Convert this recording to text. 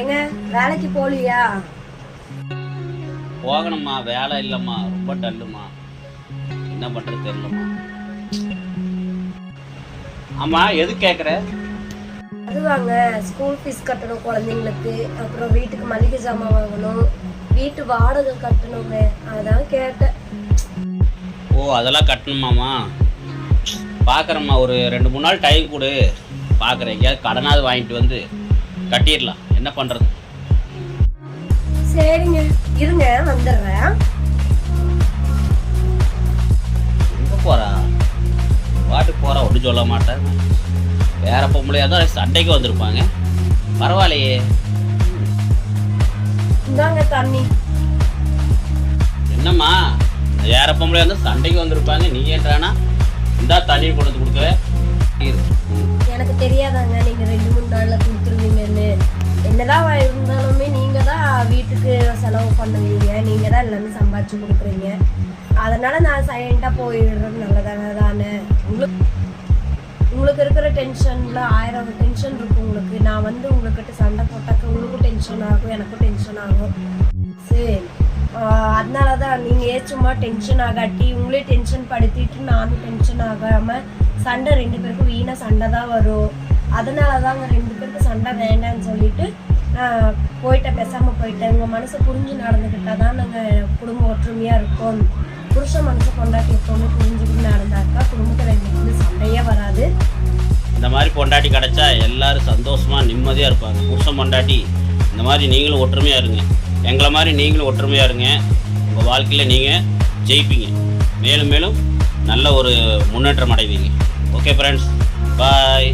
ஏங்க வேலைக்கு போலியா? போகணும்மா, வேலை இல்லைம்மா, ரொம்ப டல்லுமா, என்ன பண்ணுறது தெரியலம்மா. ஆமா, எது கேட்குற? அதுவாங்க, ஸ்கூல் ஃபீஸ் கட்டணும் குழந்தைங்களுக்கு, அப்புறம் வீட்டுக்கு மளிகை ஜாமான் வாங்கணும், வீட்டு வாடகை கட்டணுங்க, அதான் கேட்டேன். ஓ, அதெல்லாம் கட்டணுமாம்மா? பார்க்குறேம்மா, ஒரு 2-3 நாள் டைம் கொடு, பார்க்குறேன். எங்கேயாவது கடனாவது வாங்கிட்டு வந்து கட்டிடலாம், என்ன பண்ணுறது. சரிங்க, இருங்க வந்துடுறேன். எங்கே போகிறா? பாட்டுக்கு போகிறா, ஒன்றும் சொல்ல மாட்டேன். வேற பொம்பளையாக தான் சண்டைக்கு வந்திருப்பாங்க, பரவாயில்லையே. இந்தாங்க தண்ணி. என்னம்மா, வேற பொம்பளையாக இருந்தால் சண்டைக்கு வந்திருப்பாங்க, நீ ஏன்றானா இந்தா தண்ணி கொண்டு வந்து கொடுக்குற? எனக்கு தெரியாதாங்க நீங்க 2-3 நாள்ல கொடுத்துருவீங்கன்னு. என்னதான் இருந்தாலுமே நீங்க தான் வீட்டுக்கு செலவு பண்ணுவீங்க, நீங்க தான் எல்லாமே சம்பாதிச்சு கொடுக்குறீங்க. அதனால நான் சைலண்டா போயிடுறது நல்லதானே. உங்களுக்கு இருக்கிற டென்ஷன்ல 1000 டென்ஷன் இருக்கு உங்களுக்கு. நான் வந்து உங்ககிட்ட சண்டை போட்டாக்க உங்களுக்கும் டென்ஷன் ஆகும், எனக்கும் டென்ஷன் ஆகும். சரி, அதனாலதான் நீங்க சும்மா டென்ஷன் ஆகாட்டி உங்களே டென்ஷன் படுத்திட்டு நானும் டென்ஷன் ஆகாம சண்டை 2 பேருக்கும் வீணா சண்டை தான் வரும். அதனாலதாங்க 2 பேருக்கு சண்டை வேண்டாம்னு சொல்லிட்டு போயிட்டேன், பேசாம போயிட்டேன். உங்க மனசை புரிஞ்சு நடந்துக்கிட்டாதான் நாங்கள் குடும்ப ஒற்றுமையா இருக்கோம். புருஷன் மனசை கொண்டாட்டி எப்பவுமே புரிஞ்சுக்கிட்டு நடந்தாக்கா குடும்பத்தில் 2 பேருக்கு சண்டையே வராது. இந்த மாதிரி பொண்டாட்டி கிடைச்சா எல்லாரும் சந்தோஷமா நிம்மதியாக இருப்பாங்க. புருஷன் பொண்டாட்டி இந்த மாதிரி நீங்களும் ஒற்றுமையாக இருங்க, எங்களை மாதிரி நீங்களும் ஒற்றுமையாக இருங்க. உங்கள் வாழ்க்கையில் நீங்கள் ஜெயிப்பீங்க, மேலும் மேலும் நல்ல ஒரு முன்னேற்றம் அடைவீங்க. ஓகே ஃப்ரெண்ட்ஸ், பாய்.